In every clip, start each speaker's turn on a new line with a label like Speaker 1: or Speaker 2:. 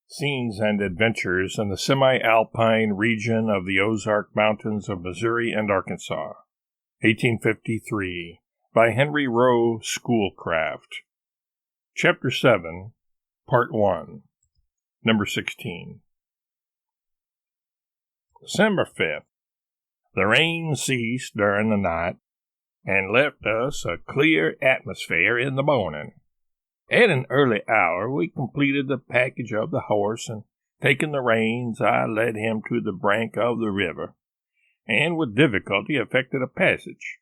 Speaker 1: Scenes and Adventures in the Semi-Alpine region of the Ozark Mountains of Missouri and Arkansas, 1853, by Henry Rowe, Schoolcraft. Chapter 7, Part 1, Number 16. December 5th. The rain ceased during the night and left us a clear atmosphere in the morning. At an early hour, we completed the package of the horse, and taking the reins, I led him to the brink of the river, and with difficulty effected a passage.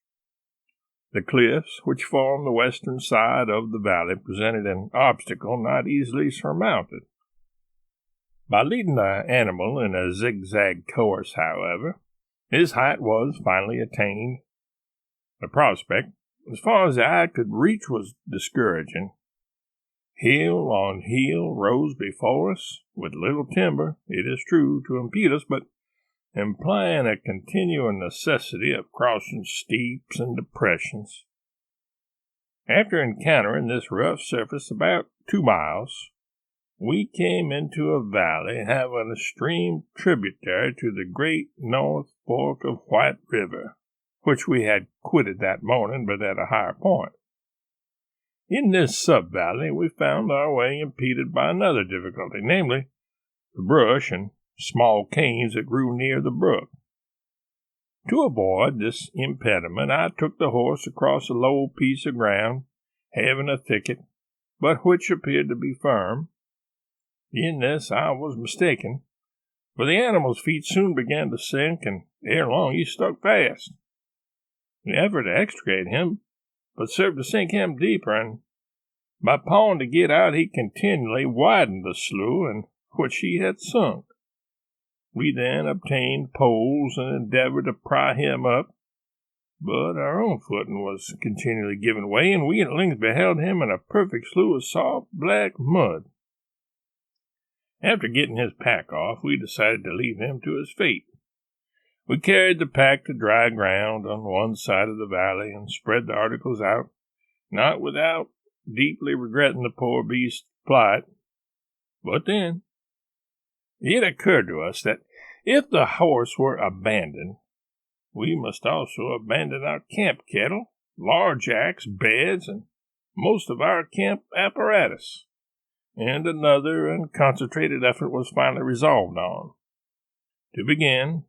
Speaker 1: The cliffs, which formed the western side of the valley, presented an obstacle not easily surmounted. By leading the animal in a zigzag course, however, his height was finally attained. The prospect, as far as the eye could reach, was discouraging. Hill on hill rose before us, with little timber, it is true, to impede us, but implying a continuing necessity of crossing steeps and depressions. After encountering this rough surface about 2 miles, we came into a valley having a stream tributary to the great north fork of White River, which we had quitted that morning, but at a higher point. In this sub-valley we found our way impeded by another difficulty, namely, the brush and small canes that grew near the brook. To avoid this impediment, I took the horse across a low piece of ground, having a thicket, but which appeared to be firm. In this I was mistaken, for the animal's feet soon began to sink, and ere long he stuck fast. The effort to extricate him but served to sink him deeper, and by pawing to get out he continually widened the slough in which he had sunk. We then obtained poles and endeavored to pry him up, but our own footing was continually giving way, and we at length beheld him in a perfect slough of soft black mud. After getting his pack off, we decided to leave him to his fate. We carried the pack to dry ground on one side of the valley and spread the articles out, not without deeply regretting the poor beast's plight. But then it occurred to us that if the horse were abandoned, we must also abandon our camp kettle, large axe, beds, and most of our camp apparatus, and another and concentrated effort was finally resolved on. To begin,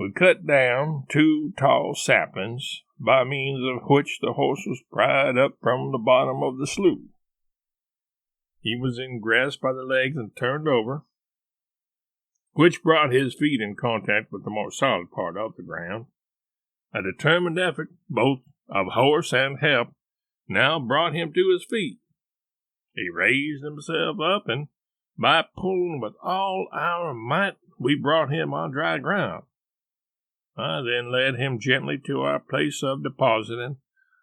Speaker 1: we cut down 2 tall saplings, by means of which the horse was pried up from the bottom of the slough. He was engrassed by the legs and turned over, which brought his feet in contact with the more solid part of the ground. A determined effort, both of horse and help, now brought him to his feet. He raised himself up, and by pulling with all our might, we brought him on dry ground. I then led him gently to our place of deposit, and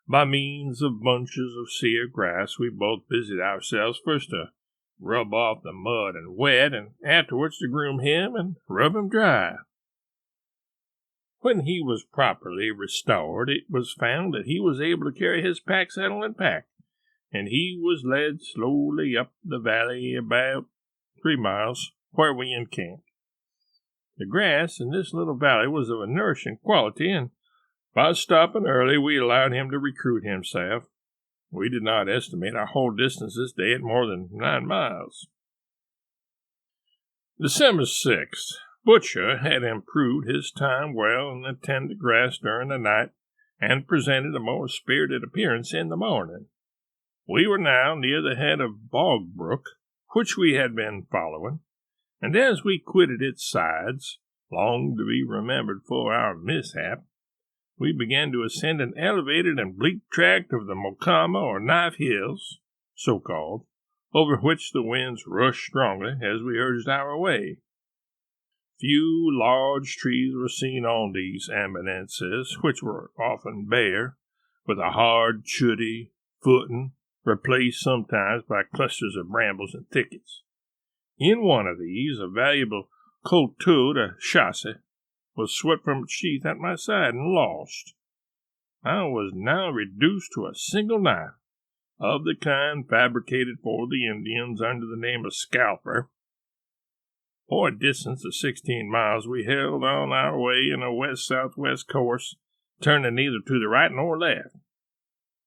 Speaker 1: by means of bunches of sere grass, we both busied ourselves first to rub off the mud and wet, and afterwards to groom him and rub him dry. When he was properly restored, it was found that he was able to carry his pack saddle and pack, and he was led slowly up the valley about 3 miles, where we encamped. The grass in this little valley was of a nourishing quality, and by stopping early, we allowed him to recruit himself. We did not estimate our whole distance this day at more than 9 miles. December 6th. Butcher had improved his time well and attended grass during the night, and presented a more spirited appearance in the morning. We were now near the head of Bog Brook, which we had been following, and as we quitted its sides, long to be remembered for our mishap, we began to ascend an elevated and bleak tract of the Mocama or Knife Hills, so called, over which the winds rushed strongly as we urged our way. Few large trees were seen on these eminences, which were often bare, with a hard, shooty footing, replaced sometimes by clusters of brambles and thickets. In one of these, a valuable couteau de chasse was swept from its sheath at my side and lost. I was now reduced to a single knife, of the kind fabricated for the Indians under the name of scalper, For a distance of 16 miles, we held on our way in a west-southwest course, turning neither to the right nor left.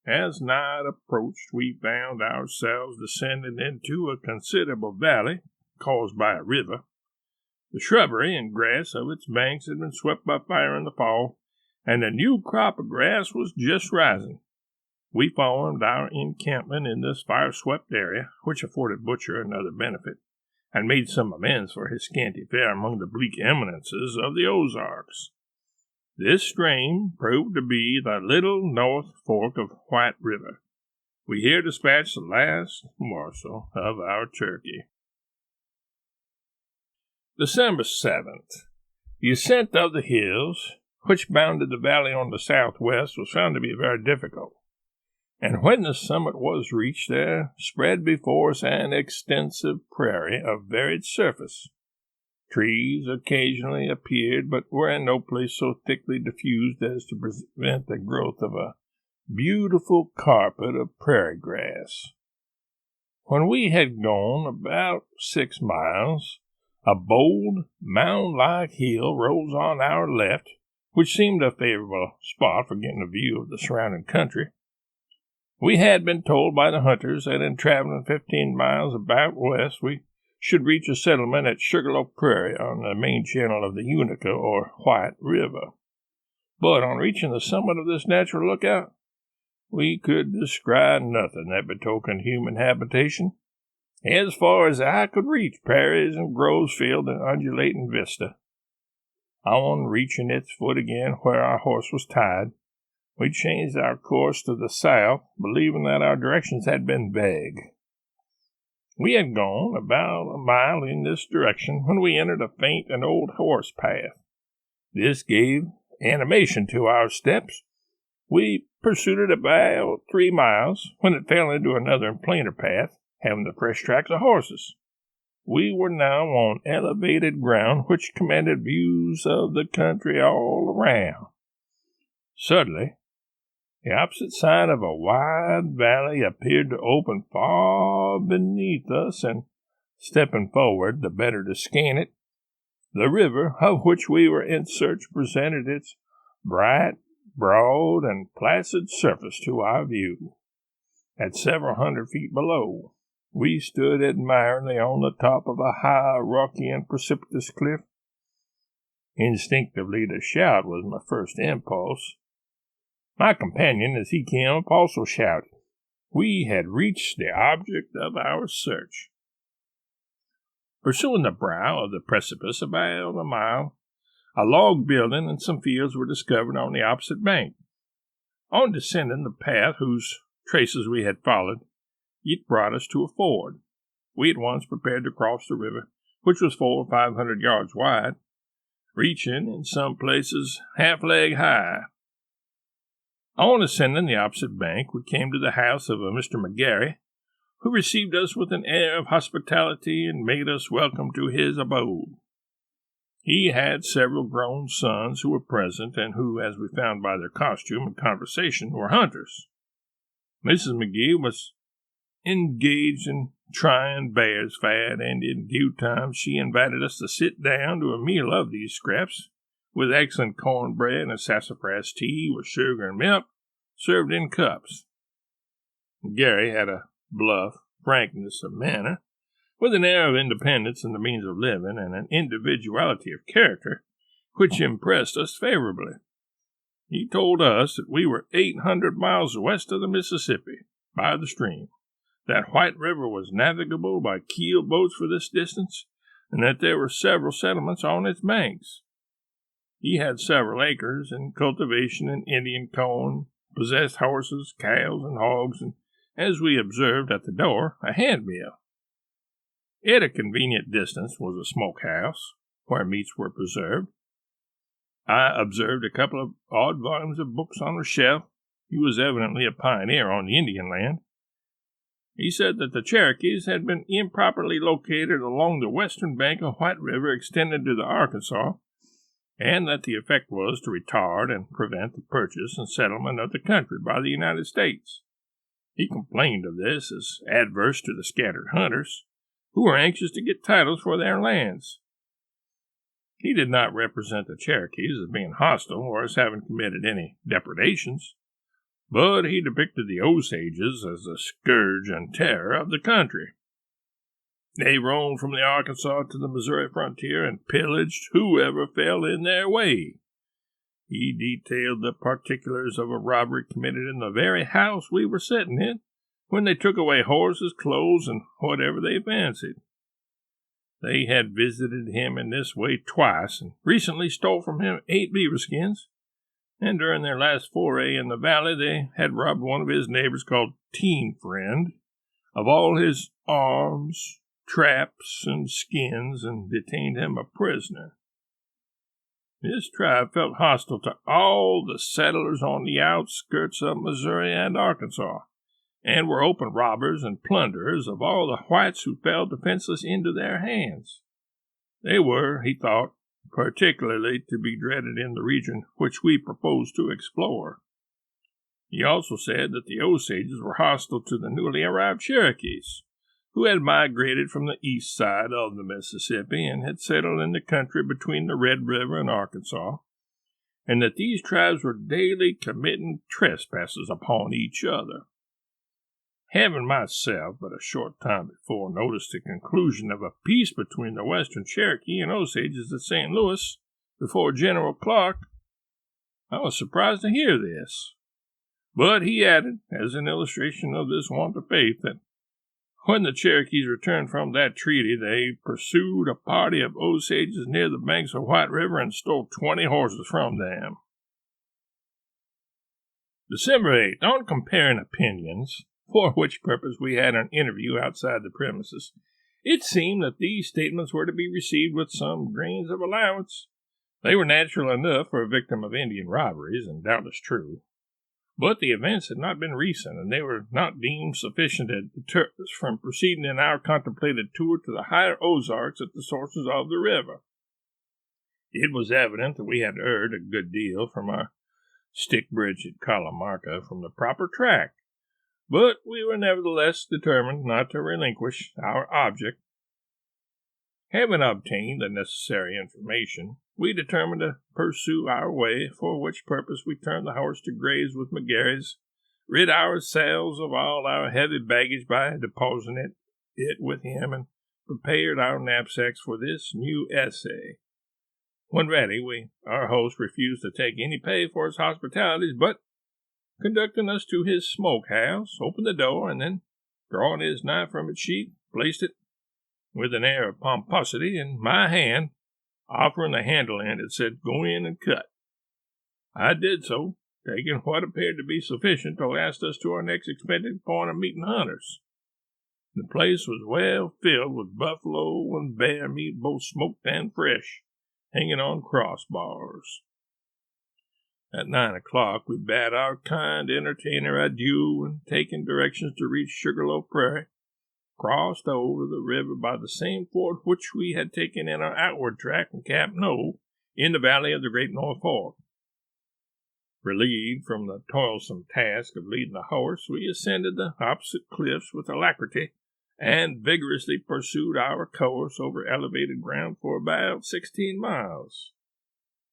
Speaker 1: As night approached, we found ourselves descending into a considerable valley caused by a river. The shrubbery and grass of its banks had been swept by fire in the fall, and a new crop of grass was just rising. We formed our encampment in this fire-swept area, which afforded Butcher another benefit, and made some amends for his scanty fare among the bleak eminences of the Ozarks. This stream proved to be the little north fork of White River. We here dispatched the last morsel of our turkey. December 7th. The ascent of the hills, which bounded the valley on the southwest, was found to be very difficult, and when the summit was reached, there spread before us an extensive prairie of varied surface. Trees occasionally appeared, but were in no place so thickly diffused as to prevent the growth of a beautiful carpet of prairie grass. When we had gone about 6 miles, a bold, mound-like hill rose on our left, which seemed a favorable spot for getting a view of the surrounding country. We had been told by the hunters that in traveling 15 miles about west, we should reach a settlement at Sugarloaf Prairie on the main channel of the Unica or White River. But on reaching the summit of this natural lookout, we could descry nothing that betokened human habitation. As far as the eye could reach, prairies and groves filled an undulating vista. On reaching its foot again where our horse was tied, we changed our course to the south, believing that our directions had been vague. We had gone about a mile in this direction when we entered a faint and old horse path. This gave animation to our steps. We pursued it about 3 miles, when it fell into another and plainer path, having the fresh tracks of horses. We were now on elevated ground, which commanded views of the country all around. Suddenly, the opposite side of a wide valley appeared to open far beneath us, and, stepping forward the better to scan it, the river of which we were in search presented its bright, broad, and placid surface to our view. At several hundred feet below, we stood admiringly on the top of a high, rocky, and precipitous cliff. Instinctively, to shout was my first impulse. My companion, as he came up, also shouted. We had reached the object of our search. Pursuing the brow of the precipice about a mile, a log building and some fields were discovered on the opposite bank. On descending the path whose traces we had followed, it brought us to a ford. We at once prepared to cross the river, which was 400 or 500 yards wide, reaching in some places half-leg high. On ascending the opposite bank, we came to the house of a Mr. McGarry, who received us with an air of hospitality and made us welcome to his abode. He had several grown sons who were present, and who, as we found by their costume and conversation, were hunters. Mrs. McGee was engaged in trying bear's fat, and in due time she invited us to sit down to a meal of these scraps, with excellent cornbread and sassafras tea with sugar and milk, served in cups. Gary had a bluff frankness of manner, with an air of independence in the means of living, and an individuality of character, which impressed us favorably. He told us that we were 800 miles west of the Mississippi, by the stream, that White River was navigable by keel boats for this distance, and that there were several settlements on its banks. He had several acres in cultivation and Indian corn, possessed horses, cows, and hogs, and, as we observed at the door, a handmill. At a convenient distance was a smokehouse, where meats were preserved. I observed a couple of odd volumes of books on a shelf. He was evidently a pioneer on the Indian land. He said that the Cherokees had been improperly located along the western bank of White River extending to the Arkansas, and that the effect was to retard and prevent the purchase and settlement of the country by the United States. He complained of this as adverse to the scattered hunters, who were anxious to get titles for their lands, He did not represent the Cherokees as being hostile or as having committed any depredations, but he depicted the Osages as the scourge and terror of the country. They roamed from the Arkansas to the Missouri frontier and pillaged whoever fell in their way. He detailed the particulars of a robbery committed in the very house we were sitting in, when they took away horses, clothes, and whatever they fancied. They had visited him in this way twice, and recently stole from him 8 beaver skins, and during their last foray in the valley they had robbed one of his neighbors called Teen Friend of all his arms, traps, and skins, and detained him a prisoner. This tribe felt hostile to all the settlers on the outskirts of Missouri and Arkansas, and were open robbers and plunderers of all the whites who fell defenseless into their hands. They were, he thought, particularly to be dreaded in the region which we proposed to explore. He also said that the Osages were hostile to the newly arrived Cherokees, who had migrated from the east side of the Mississippi and had settled in the country between the Red River and Arkansas, and that these tribes were daily committing trespasses upon each other. Having myself, but a short time before, noticed the conclusion of a peace between the Western Cherokee and Osages at St. Louis before General Clark, I was surprised to hear this. But he added, as an illustration of this want of faith, that when the Cherokees returned from that treaty, they pursued a party of Osages near the banks of White River and stole 20 horses from them. December 8th, on comparing opinions, for which purpose we had an interview outside the premises, it seemed that these statements were to be received with some grains of allowance. They were natural enough for a victim of Indian robberies, and doubtless true. But the events had not been recent, and they were not deemed sufficient to deter us from proceeding in our contemplated tour to the higher Ozarks at the sources of the river. It was evident that we had erred a good deal from our stick bridge at Calamarca from the proper track, but we were nevertheless determined not to relinquish our object. Having obtained the necessary information, we determined to pursue our way, for which purpose we turned the horse to graze with McGarry's, rid ourselves of all our heavy baggage by depositing it with him, and prepared our knapsacks for this new essay. When ready, our host refused to take any pay for his hospitalities, but, conducting us to his smoke-house, opened the door, and then, drawing his knife from its sheath, placed it, with an air of pomposity, in my hand, offering the handle end. It said, "Go in and cut." I did so, taking what appeared to be sufficient to last us to our next expected point of meeting hunters. The place was well filled with buffalo and bear meat, both smoked and fresh, hanging on crossbars. At 9 o'clock, we bade our kind entertainer adieu, and taking directions to reach Sugarloaf Prairie, crossed over the river by the same ford which we had taken in our outward track from Camp No in the valley of the Great North Fork. Relieved from the toilsome task of leading the horse, we ascended the opposite cliffs with alacrity, and vigorously pursued our course over elevated ground for about 16 miles.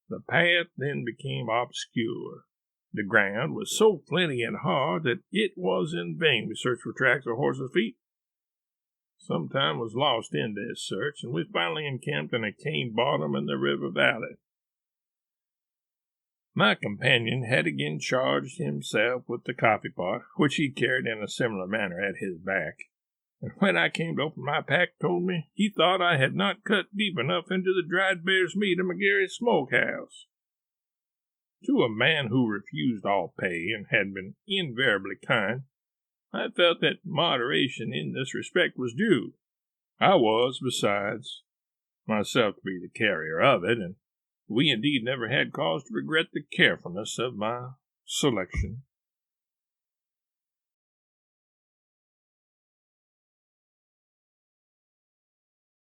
Speaker 1: The path then became obscure. The ground was so flinty and hard that it was in vain we searched for tracks or horses' feet. Some time was lost in this search, and we finally encamped in a cane bottom in the river valley. My companion had again charged himself with the coffee pot, which he carried in a similar manner at his back, and when I came to open my pack, told me he thought I had not cut deep enough into the dried bear's meat in McGarry's smokehouse. To a man who refused all pay and had been invariably kind, I felt that moderation in this respect was due. I was, besides, myself to be the carrier of it, and we indeed never had cause to regret the carefulness of my selection.